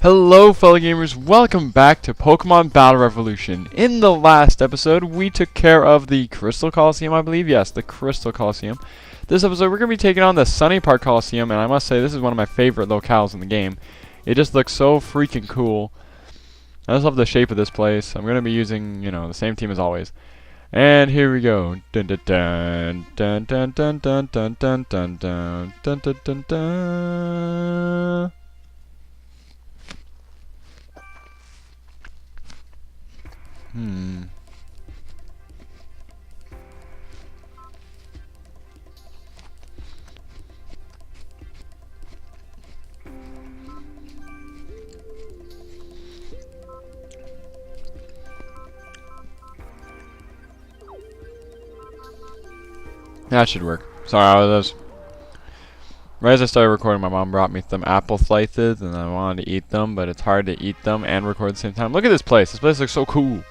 Hello fellow gamers, welcome back to Pokemon Battle Revolution. In the last episode, we took care of the Crystal Coliseum, I believe. Yes, the Crystal Coliseum. This episode, we're going to be taking on the sunny Park Coliseum, and I must say, this is one of my favorite locales in the game. It just looks so freaking cool. I just love the shape of this place. I'm going to be using, the same team as always. And here we go. Dun dun dun dun dun dun dun dun dun dun dun dun dun dun dun. That should work. Sorry, right as I started recording, my mom brought me some apple slices, and I wanted to eat them, but it's hard to eat them and record at the same time. Look at this place. This place looks so cool.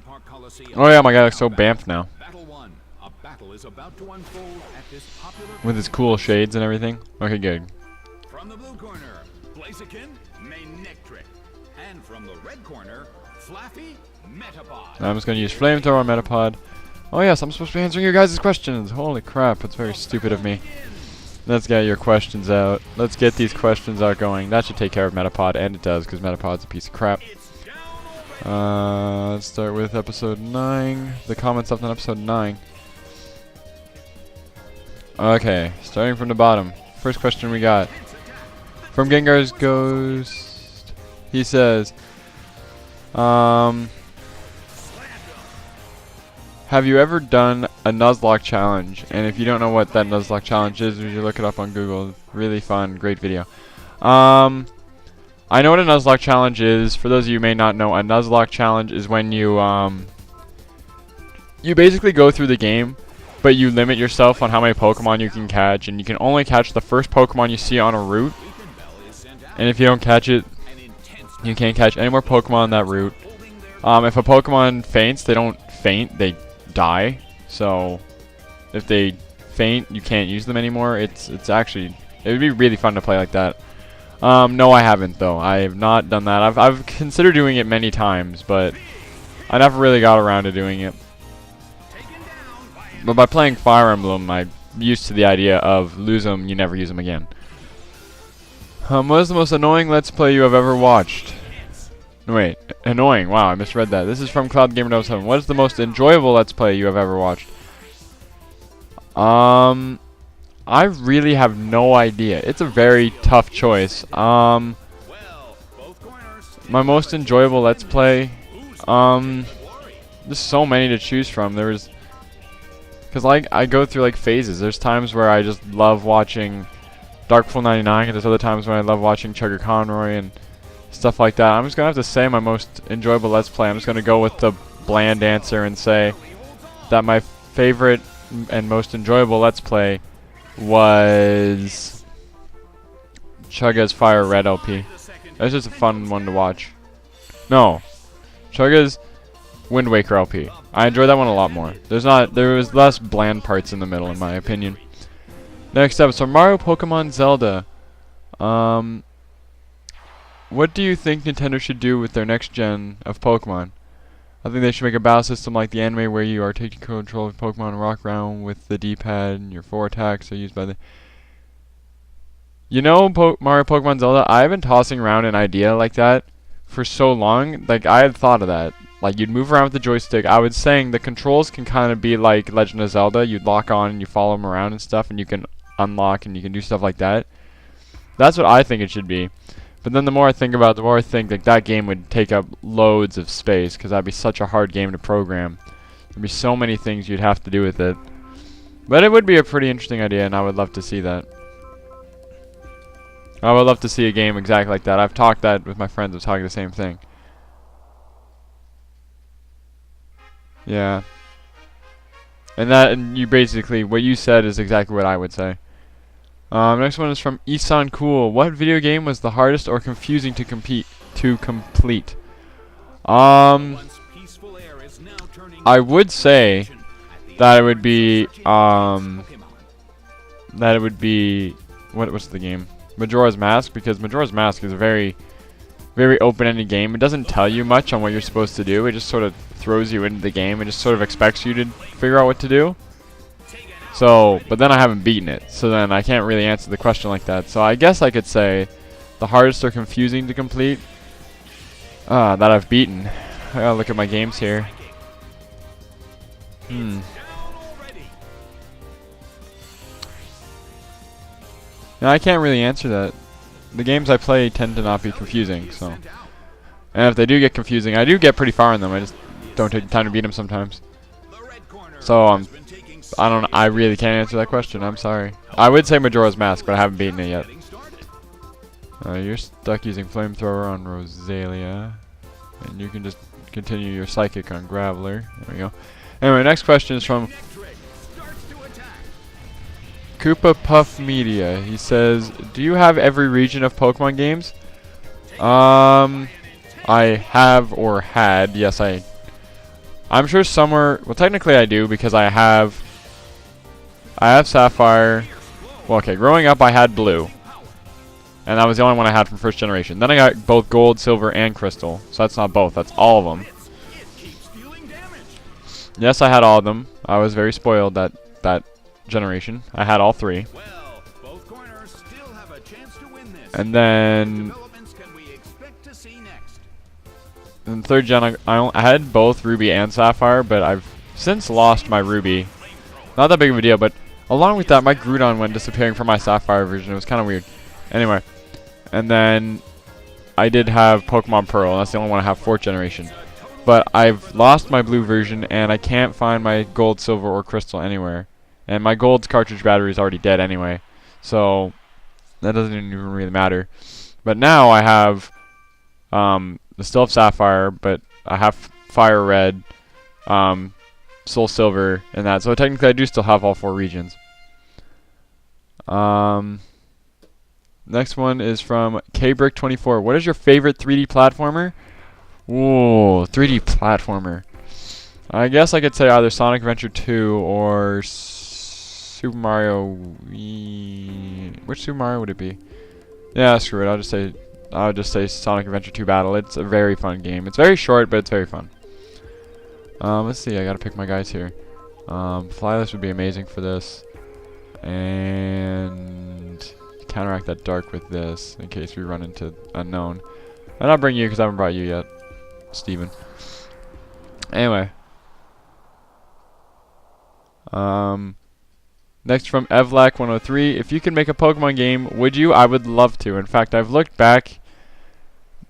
Park Coliseum. Oh yeah, my guy looks so bamfed now. Battle 1. A battle is about to unfold at this popular With his cool shades and everything. Okay, good. From the blue corner, Blaziken, Manectric. And from the red corner, Flaffy, Metapod. I'm just going to use Flamethrower on Metapod. Oh yes, I'm supposed to be answering your guys' questions. Holy crap, that's very stupid of me. Let's get your questions out. Let's get these questions out going. That should take care of Metapod, and it does, because Metapod's a piece of crap. Let's start with episode 9. The comments up on episode 9. Okay, starting from the bottom. First question we got. From Gengar's Ghost. He says, have you ever done a Nuzlocke challenge? And if you don't know what that Nuzlocke challenge is, you should look it up on Google. Really fun, great video. I know what a Nuzlocke challenge is. For those of you who may not know, a Nuzlocke challenge is when you basically go through the game, but you limit yourself on how many Pokemon you can catch, and you can only catch the first Pokemon you see on a route. And if you don't catch it, you can't catch any more Pokemon on that route. If a Pokemon faints, they don't faint, they die. So if they faint, you can't use them anymore. It would be really fun to play like that. No, I haven't though. I have not done that. I've considered doing it many times, but I never really got around to doing it. But by playing Fire Emblem, I'm used to the idea of lose them, you never use them again. What is the most annoying Let's Play you have ever watched? No, wait, annoying. Wow, I misread that. This is from CloudGamer07. What is the most enjoyable Let's Play you have ever watched? I really have no idea. It's a very tough choice. My most enjoyable Let's Play, there's so many to choose from. Because I go through like phases. There's times where I just love watching Darkful99, and there's other times when I love watching Chugger Conroy and stuff like that. I'm just gonna have to say my most enjoyable Let's Play. I'm just gonna go with the bland answer and say that my favorite and most enjoyable Let's Play was Chugga's Fire Red LP. That was just a fun one to watch. No, Chugga's Wind Waker LP. I enjoyed that one a lot more. There was less bland parts in the middle, in my opinion. Next up, so Mario, Pokemon, Zelda. What do you think Nintendo should do with their next gen of Pokemon? I think they should make a battle system like the anime where you are taking control of Pokemon and walk around with the D-pad and your 4 attacks are used by the... Mario, Pokemon, Zelda, I've been tossing around an idea like that for so long. Like, I had thought of that. Like, you'd move around with the joystick. I was saying the controls can kind of be like Legend of Zelda. You'd lock on and you follow them around and stuff, and you can unlock and you can do stuff like that. That's what I think it should be. But then the more I think about it, the more I think like that game would take up loads of space, because that'd be such a hard game to program. There'd be so many things you'd have to do with it. But it would be a pretty interesting idea, and I would love to see that. I would love to see a game exactly like that. I've talked that with my friends. I was talking the same thing. Yeah. And you basically, what you said is exactly what I would say. Next one is from Isan Cool. What video game was the hardest or confusing to complete? I would say that it would be what's the game? Majora's Mask, because Majora's Mask is a very, very open-ended game. It doesn't tell you much on what you're supposed to do. It just sort of throws you into the game. It just sort of expects you to figure out what to do. So, but then I haven't beaten it, so then I can't really answer the question like that. So I guess I could say the hardest or confusing to complete that I've beaten. I gotta look at my games here. No, I can't really answer that. The games I play tend to not be confusing, so. And if they do get confusing, I do get pretty far in them. I just don't take the time to beat them sometimes. So I really can't answer that question. I'm sorry. I would say Majora's Mask, but I haven't beaten it yet. You're stuck using flamethrower on Rosalia, and you can just continue your psychic on Graveler. There we go. Anyway, next question is from Koopa Puff Media. He says, "Do you have every region of Pokemon games?" I have or had. Yes, I'm sure somewhere. Well, technically I do because I have Sapphire. Well, okay. Growing up, I had Blue, and that was the only one I had from first generation. Then I got both Gold, Silver, and Crystal. So that's not both. That's all of them. Yes, I had all of them. I was very spoiled that generation. I had all three. And then in third gen, I had both Ruby and Sapphire, but I've since lost my Ruby. Not that big of a deal, but along with that, my Groudon went disappearing from my Sapphire version. It was kind of weird. Anyway, and then I did have Pokemon Pearl, and that's the only one I have fourth generation. But I've lost my Blue version, and I can't find my Gold, Silver, or Crystal anywhere. And my Gold's cartridge battery is already dead anyway, so that doesn't even really matter. But now I have, I still have Sapphire, but I have Fire Red, Soul Silver, and that. So technically I do still have all four regions. Next one is from KBrick24. What is your favorite 3D platformer? Ooh, 3D platformer. I guess I could say either Sonic Adventure 2 or Super Mario. Which Super Mario would it be? Yeah, screw it. I'll just say Sonic Adventure 2 Battle. It's a very fun game. It's very short, but it's very fun. Let's see. I gotta pick my guys here. Flyless would be amazing for this, and counteract that dark with this in case we run into unknown. And I'll bring you because I haven't brought you yet, Steven. Anyway. Next from Evlac103. If you could make a Pokemon game, would you? I would love to. In fact, I've looked back.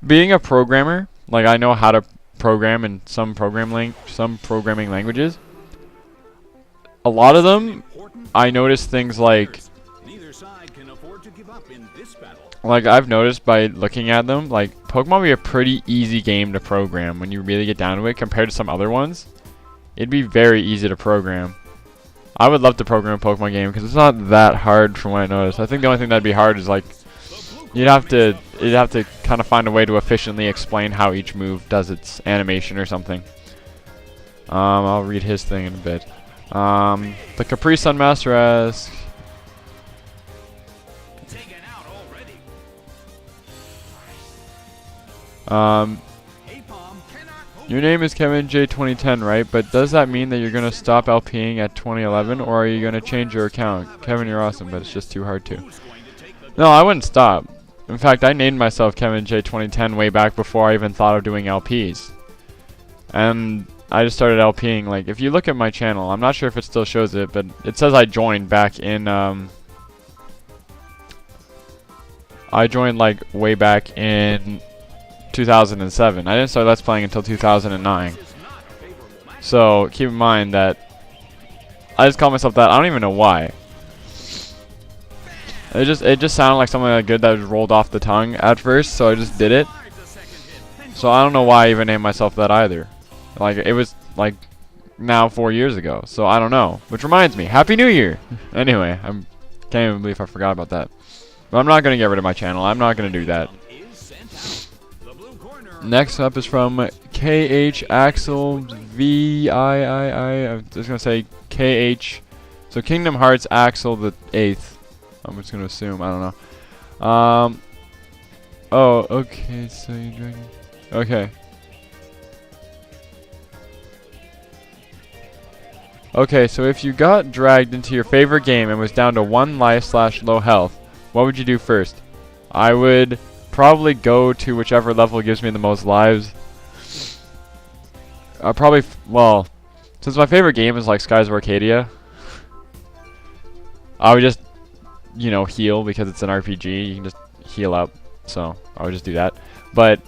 Being a programmer, like I know how to program in some programming languages. A lot of them, I noticed things like I've noticed by looking at them, like Pokemon would be a pretty easy game to program when you really get down to it compared to some other ones. It'd be very easy to program. I would love to program a Pokemon game because it's not that hard from what I noticed. I think the only thing that'd be hard is like you'd have to kind of find a way to efficiently explain how each move does its animation or something. I'll read his thing in a bit. The Capri Sun Master asks, your name is Kevin J 2010, right? But does that mean that you're gonna stop LPing at 2011, or are you gonna change your account? Kevin, you're awesome, but it's just too hard to. No, I wouldn't stop. In fact, I named myself Kevin J 2010 way back before I even thought of doing LPs. And I just started LPing. Like, if you look at my channel, I'm not sure if it still shows it, but it says I joined back in, I joined like way back in 2007. I didn't start Let's Playing until 2009. So keep in mind that I just call myself that. I don't even know why. It just sounded like something like good that was rolled off the tongue at first, so I just did it. So I don't know why I even named myself that either. Like, it was like now 4 years ago, so I don't know. Which reminds me, Happy New Year! Anyway, can't even believe I forgot about that. But I'm not gonna get rid of my channel. I'm not gonna do that. Next up is from KH Axel VIII. I'm just gonna say KH. So Kingdom Hearts Axel the 8th. I'm just gonna assume. I don't know. Oh, okay, so you're dragging. Okay. Okay, so if you got dragged into your favorite game and was down to 1 life / low health, what would you do first? I would probably go to whichever level gives me the most lives. Probably, well, since my favorite game is like Skies of Arcadia, I would just, you know, heal because it's an RPG. You can just heal up, so I would just do that. But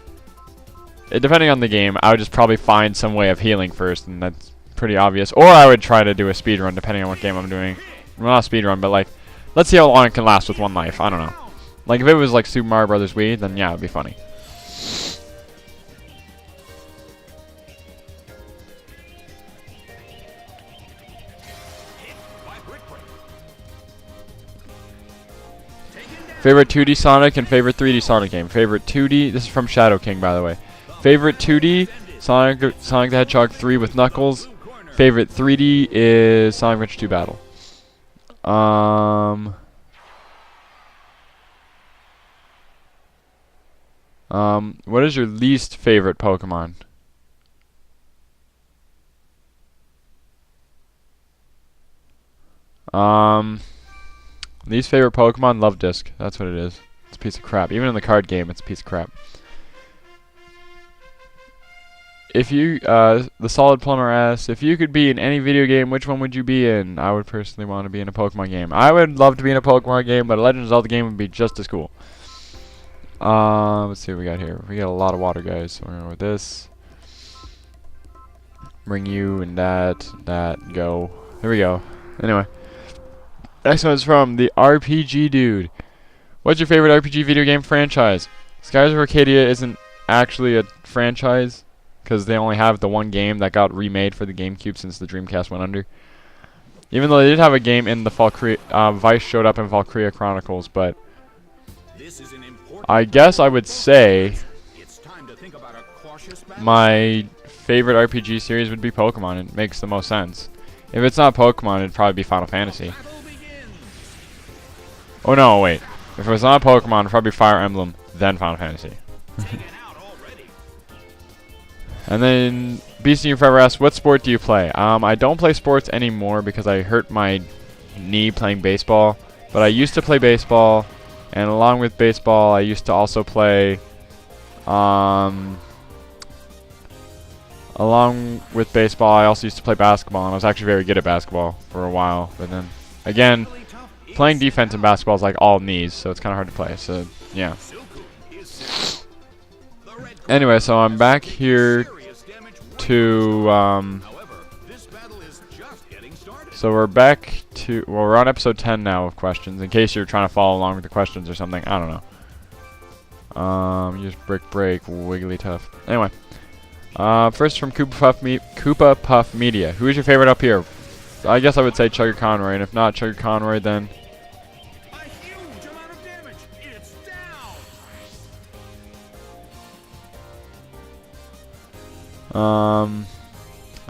depending on the game, I would just probably find some way of healing first, and that's pretty obvious. Or I would try to do a speed run depending on what game I'm doing. Well, not a speed run, but like, let's see how long it can last with 1 life. I don't know. Like if it was like Super Mario Brothers Wii, then yeah, it'd be funny. Favorite 2D Sonic and favorite 3D Sonic game. Favorite 2D, this is from Shadow King, by the way. Favorite 2D, Sonic the Hedgehog 3 with Knuckles. Favorite 3D is Sonic Adventure 2 Battle. What is your least favorite Pokemon? Least favorite Pokemon, Love Disc. That's what it is. It's a piece of crap. Even in the card game, it's a piece of crap. If you, the Solid Plumber asks, if you could be in any video game, which one would you be in? I would personally want to be in a Pokemon game. I would love to be in a Pokemon game, but a Legend of Zelda game would be just as cool. Let's see what we got here. We got a lot of water, guys. So we're going with this. Bring you and that, go. Here we go. Anyway. Next one is from the RPG Dude. What's your favorite RPG video game franchise? Skies of Arcadia isn't actually a franchise, because they only have the one game that got remade for the GameCube since the Dreamcast went under. Even though they did have a game in the Valkyria, Vice showed up in Valkyria Chronicles, but I guess I would say my favorite RPG series would be Pokemon. It makes the most sense. If it's not Pokemon, it'd probably be Final Fantasy. Oh no, wait. If it was not Pokemon, it'd probably be Fire Emblem, then Final Fantasy. And then Beastie Forever asks, what sport do you play? I don't play sports anymore because I hurt my knee playing baseball. But I used to play baseball, and along with baseball, I used to also play, along with baseball, I also used to play basketball, and I was actually very good at basketball for a while. But then, again, playing defense in basketball is like all knees, so it's kind of hard to play. So, yeah. Anyway, so I'm back here to, so we're back to, well, we're on episode 10 now of questions, in case you're trying to follow along with the questions or something. I don't know. Use brick break, wiggly tough. Anyway, first from Koopa Puff Media. Who is your favorite up here? I guess I would say Chugger Conroy, and if not Chugger Conroy, then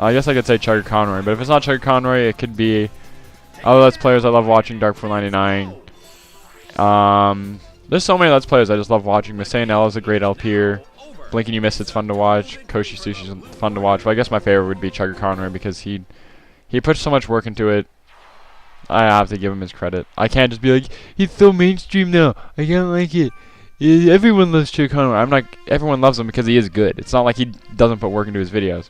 I guess I could say Chugger Conroy, but if it's not Chugger Conroy, it could be other Let's Players I love watching, Dark499. There's so many Let's Players I just love watching. Misayanella is a great LPer. Blink and You Missed It's fun to watch. Koshi Sushi's fun to watch. But I guess my favorite would be Chugger Conroy because he puts so much work into it. I have to give him his credit. I can't just be like, he's so mainstream now, I can't like it. Everyone loves Chugger Conroy. I'm not. Everyone loves him because he is good. It's not like he doesn't put work into his videos.